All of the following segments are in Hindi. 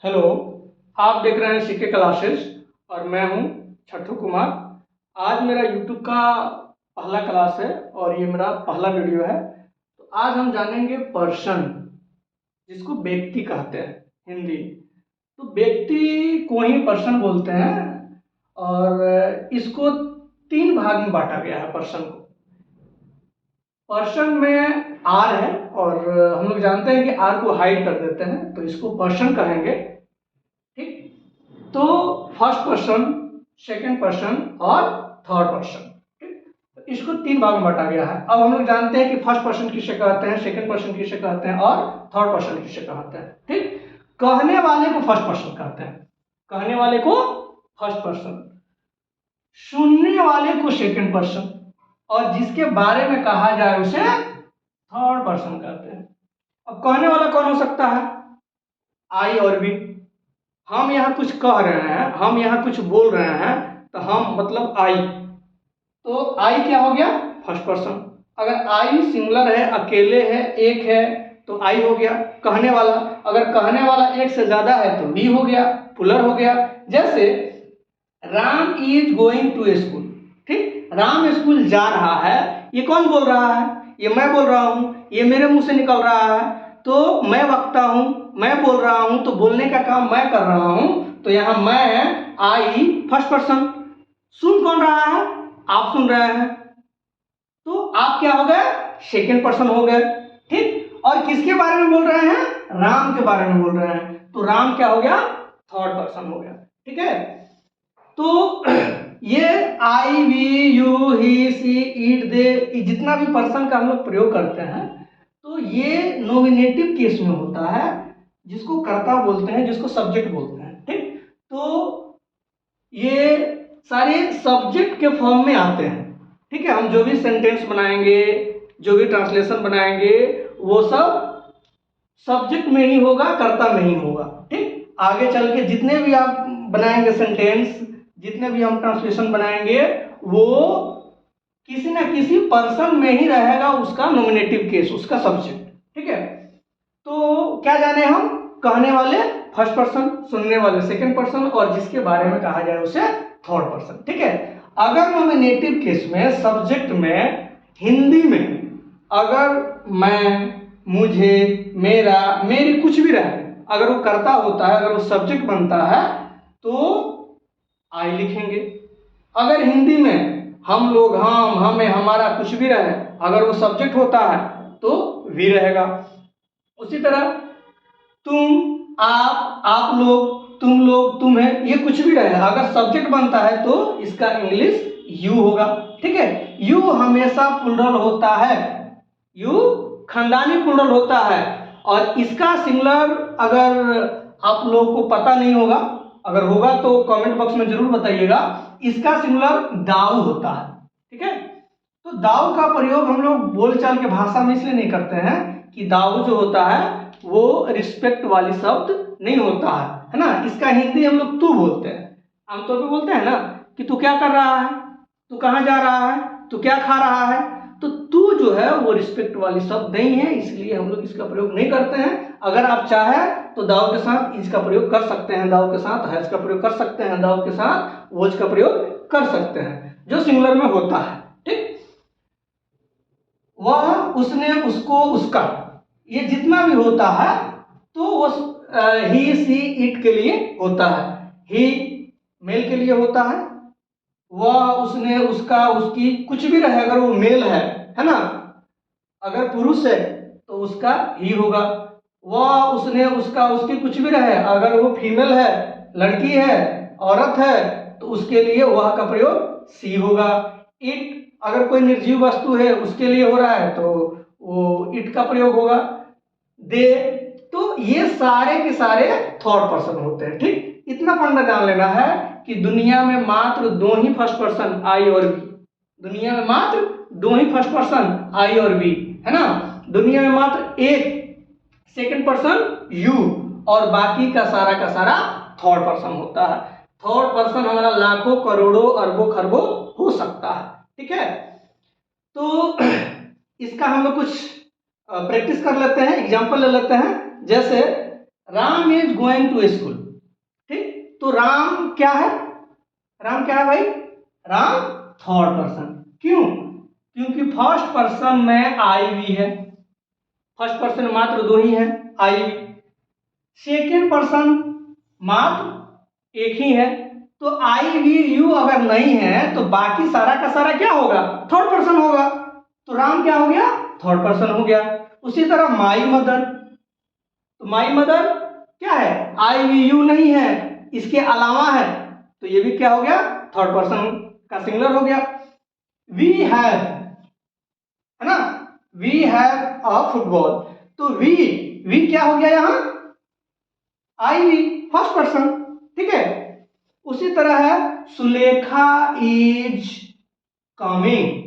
हेलो। आप देख रहे हैं सीके क्लासेस और मैं हूं छठू कुमार। आज मेरा यूट्यूब का पहला क्लास है और ये मेरा पहला वीडियो है। तो आज हम जानेंगे पर्सन, जिसको व्यक्ति कहते हैं हिंदी। तो व्यक्ति को ही पर्सन बोलते हैं और इसको तीन भाग में बांटा गया है। पर्सन को, पर्सन में आर है और हम लोग जानते हैं कि आर को हाइड कर देते हैं तो इसको पर्सन कहेंगे। ठीक, तो फर्स्ट पर्सन, सेकंड पर्सन और थर्ड पर्सन। ठीक, तो इसको तीन भाग में बांटा गया है। अब हम लोग जानते हैं कि फर्स्ट पर्सन किसे कहते हैं, सेकंड पर्सन किसे कहते हैं और थर्ड पर्सन किसे कहते हैं। ठीक, कहने वाले को फर्स्ट पर्सन कहते हैं, कहने वाले को फर्स्ट पर्सन, सुनने वाले को सेकंड पर्सन और जिसके बारे में कहा जाए उसे थर्ड पर्सन कहते हैं। अब कहने वाला कौन हो सकता है? आई और बी। हम यहाँ कुछ कह रहे हैं, हम यहाँ कुछ बोल रहे हैं तो हम मतलब आई, तो आई क्या हो गया? First person. अगर आई सिंगुलर है, अकेले है, एक है तो आई हो गया कहने वाला। अगर कहने वाला एक से ज्यादा है तो वी हो गया, प्लुरल हो गया। जैसे Ram is going to school. ठीक, राम स्कूल जा रहा है, ये कौन बोल रहा है? ये मैं बोल रहा हूं, ये मेरे मुंह से निकल रहा है तो मैं वक्ता हूं, मैं बोल रहा हूं तो बोलने का काम मैं कर रहा हूं। तो यहां मैं, आई, फर्स्ट पर्सन। सुन कौन रहा है? आप सुन रहे हैं तो आप क्या हो गए? सेकंड पर्सन हो गए। ठीक, और किसके बारे में बोल रहे हैं? राम के बारे में बोल रहे हैं तो राम क्या हो गया? थर्ड पर्सन हो गया। ठीक है, तो ये I, we, you, he, she, it, they, जितना भी पर्सन का हम लोग प्रयोग करते हैं तो ये नॉमिनेटिव केस में होता है, जिसको कर्ता बोलते हैं, जिसको सब्जेक्ट बोलते हैं। ठीक, तो ये सारे सब्जेक्ट के फॉर्म में आते हैं। ठीक है, हम जो भी सेंटेंस बनाएंगे, जो भी ट्रांसलेशन बनाएंगे वो सब सब्जेक्ट में ही होगा, कर्ता में ही होगा। ठीक, आगे चल के जितने भी आप बनाएंगे सेंटेंस, जितने भी हम ट्रांसलेशन बनाएंगे वो किसी ना किसी पर्सन में ही रहेगा, उसका नॉमिनेटिव केस, उसका सब्जेक्ट। ठीक है, तो क्या जाने हम? कहने वाले फर्स्ट पर्सन, सुनने वाले सेकंड पर्सन और जिसके बारे में कहा जाए उसे थर्ड पर्सन। ठीक है, अगर नॉमिनेटिव केस में, सब्जेक्ट में, हिंदी में अगर मैं, मुझे, मेरा, मेरी कुछ भी रहे, अगर वो कर्ता होता है, अगर वो सब्जेक्ट बनता है तो आई लिखेंगे। अगर हिंदी में हम लोग, हम, हमें, हमारा कुछ भी रहे, अगर वो सब्जेक्ट होता है तो वी रहेगा। उसी तरह तुम, आप लोग, तुम लोग, तुम्हें, ये कुछ भी रहे, अगर सब्जेक्ट बनता है तो इसका इंग्लिश यू होगा। ठीक है, यू हमेशा प्लुरल होता है, यू खानदानी प्लुरल होता है और इसका सिंगुलर अगर आप लोग को पता नहीं होगा, अगर होगा तो कमेंट बॉक्स में जरूर बताइएगा। इसका सिंगुलर दाऊ होता है। ठीक है, तो दाऊ का प्रयोग हम लोग बोलचाल के भाषा में इसलिए नहीं करते हैं कि दाऊ जो होता है वो रिस्पेक्ट वाली शब्द नहीं होता है ना। इसका हिंदी हम लोग तू बोलते हैं, आमतौर पे बोलते हैं ना कि तू क्या कर रहा है, तू कहाँ जा रहा है, तू क्या खा रहा है। तो तू जो है वो रिस्पेक्ट वाली शब्द नहीं है, इसलिए हम लोग इसका प्रयोग नहीं करते हैं। अगर आप चाहें तो दाऊ के साथ इसका प्रयोग कर सकते हैं, दाऊ के साथ हैज का प्रयोग कर सकते हैं, दाऊ के साथ वोज का प्रयोग कर सकते हैं, जो सिंगुलर में होता है। ठीक, वह, उसने, उसको, उसका, ये जितना भी होता है तो वो ही, सी, इट के लिए होता है। ही मेल के लिए होता है, वह, उसने, उसका, उसकी, कुछ भी रहे, अगर वो मेल है ना, अगर पुरुष है तो उसका ही होगा। वह, उसने, उसका, उसकी, कुछ भी रहे, अगर वो फीमेल है, लड़की है, औरत है तो उसके लिए वह का प्रयोग सी होगा। इट, अगर कोई निर्जीव वस्तु है उसके लिए हो रहा है तो वो इट का प्रयोग होगा। दे, तो ये सारे के सारे थर्ड पर्सन होते हैं। ठीक, इतना फंडा जान लेना है कि दुनिया में मात्र दो ही फर्स्ट पर्सन, आई और बी। दुनिया में मात्र दो ही फर्स्ट पर्सन, आई और बी, है ना। दुनिया में मात्र एक सेकंड पर्सन, यू, और बाकी का सारा थर्ड पर्सन होता है। थर्ड पर्सन हमारा लाखों, करोड़ों, अरबों, खरबों हो सकता है। ठीक है, तो इसका हम लोग कुछ प्रैक्टिस कर लेते हैं, एग्जाम्पल ले लेते हैं। जैसे Ram is going to school. ठीक, तो राम क्या है? राम क्या है भाई? Ram third person. क्यों? क्योंकि फर्स्ट पर्सन में आई वी है, फर्स्ट पर्सन मात्र दो ही है, आई वी। सेकेंड पर्सन मात्र एक ही है, तो आई वी यू अगर नहीं है तो बाकी सारा का सारा क्या होगा? थर्ड पर्सन होगा। तो राम क्या हो गया? थर्ड पर्सन हो गया। उसी तरह माई मदर, तो माई मदर क्या है? आई वी यू नहीं है, इसके अलावा है, तो ये भी क्या हो गया? थर्ड पर्सन का सिंगुलर हो गया। वी हैव, है ना, वी हैव अ फुटबॉल, तो वी क्या हो गया यहां? आई वी, फर्स्ट पर्सन। ठीक है, उसी तरह है सुलेखा इज कमिंग,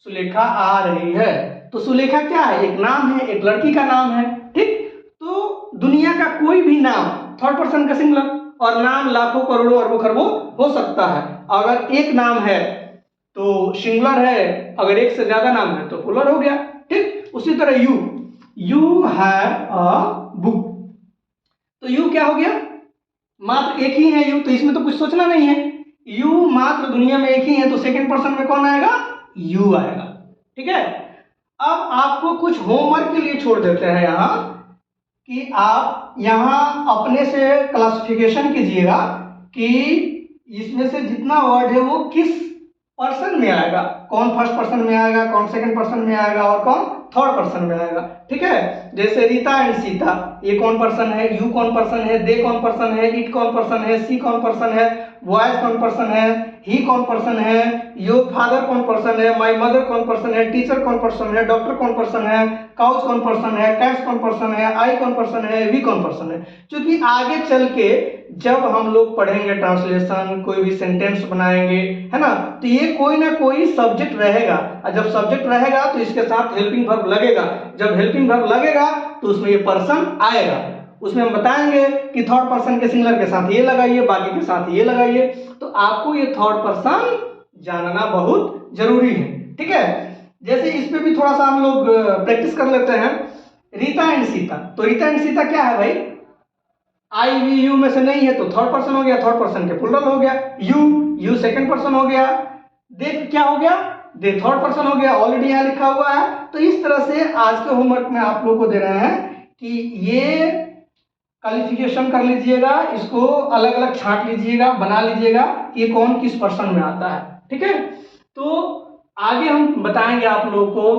सुलेखा आ रही है, तो सुलेखा क्या है? एक नाम है, एक लड़की का नाम है। ठीक, तो दुनिया का कोई भी नाम थर्ड पर्सन का सिंगुलर, और नाम लाखों करोड़ों अरबों खरबों हो सकता है। अगर एक नाम है तो सिंगुलर है, अगर एक से ज्यादा नाम है तो प्लुरल हो गया। ठीक, उसी तरह यू हैव अ बुक, तो यू क्या हो गया? मात्र एक ही है यू, तो इसमें तो कुछ सोचना नहीं है। यू मात्र दुनिया में एक ही है, तो सेकंड पर्सन में कौन आएगा? यू आएगा। ठीक है, अब आपको कुछ होमवर्क के लिए छोड़ देते हैं यहां, कि आप यहां अपने से क्लासिफिकेशन कीजिएगा कि इसमें से जितना वर्ड है वो किस पर्सन में आएगा, कौन फर्स्ट पर्सन में आएगा, कौन सेकंड पर्सन में आएगा, और कौन थर्ड पर्सन में आएगा। ठीक है, जैसे रीता एंड सीता, ये कौन पर्सन है? यू कौन पर्सन है? दे कौन पर्सन है? इट कौन पर्सन है? सी कौन पर्सन है? बॉयज कौन पर्सन है? ही कौन पर्सन है? योर फादर कौन पर्सन है? माई मदर कौन पर्सन है? टीचर कौन पर्सन है? डॉक्टर कौन पर्सन है? काउस कौन पर्सन है? कैट्स कौन पर्सन है? आई कौन पर्सन है? वी कौन पर्सन है? क्योंकि आगे चल के जब हम लोग पढ़ेंगे ट्रांसलेशन, कोई भी सेंटेंस बनाएंगे, है ना, तो ये कोई ना कोई सब्जेक्ट रहेगा, और जब सब्जेक्ट रहेगा तो इसके साथ हेल्पिंग वर्ब लगेगा। जब हेल्पिंग वर्ब लगेगा तो उसमें ये पर्सन आएगा। उसमें हम बताएंगे कि थर्ड पर्सन के सिंगुलर के साथ ये लगाइए, बाकी के साथ ये लगाइए। तो आपको ये थर्ड पर्सन जानना बहुत जरूरी है। ठीक है, जैसे इस पे भी थोड़ा सा हम लोग प्रैक्टिस कर लेते हैं। रीता एंड सीता, तो रीता एंड सीता क्या है भाई? आई वी यू में से नहीं है तो थर्ड पर्सन हो गया, थर्ड पर्सन के प्लुरल हो गया। यू सेकंड पर्सन हो गया। दे क्या हो गया? दे थर्ड पर्सन हो गया, ऑलरेडी यहां लिखा हुआ है। तो इस तरह से आज के होमवर्क में आप लोगों को दे रहे हैं कि ये क्वालिफिकेशन कर लीजिएगा, इसको अलग अलग छांट लीजिएगा, बना लीजिएगा कि ये कौन किस पर्सन में आता है। ठीक है, तो आगे हम बताएंगे आप लोगों को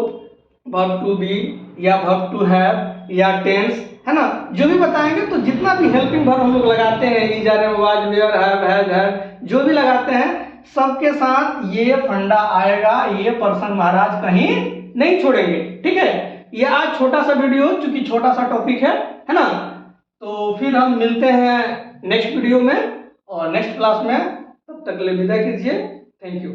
वर्ब टू बी या वर्ब टू हैव या टेंस, है ना, जो भी बताएंगे। तो जितना भी हेल्पिंग वर्ब हम लोग लगाते हैं, is are was were have has, जो भी लगाते हैं, सबके साथ ये फंडा आएगा, ये पर्सन महाराज कहीं नहीं छोड़ेंगे। ठीक है, ये आज छोटा सा वीडियो, चूंकि छोटा सा टॉपिक है ना, तो फिर हम मिलते हैं नेक्स्ट वीडियो में और नेक्स्ट क्लास में। तब तक के लिए विदा कीजिए। Thank you.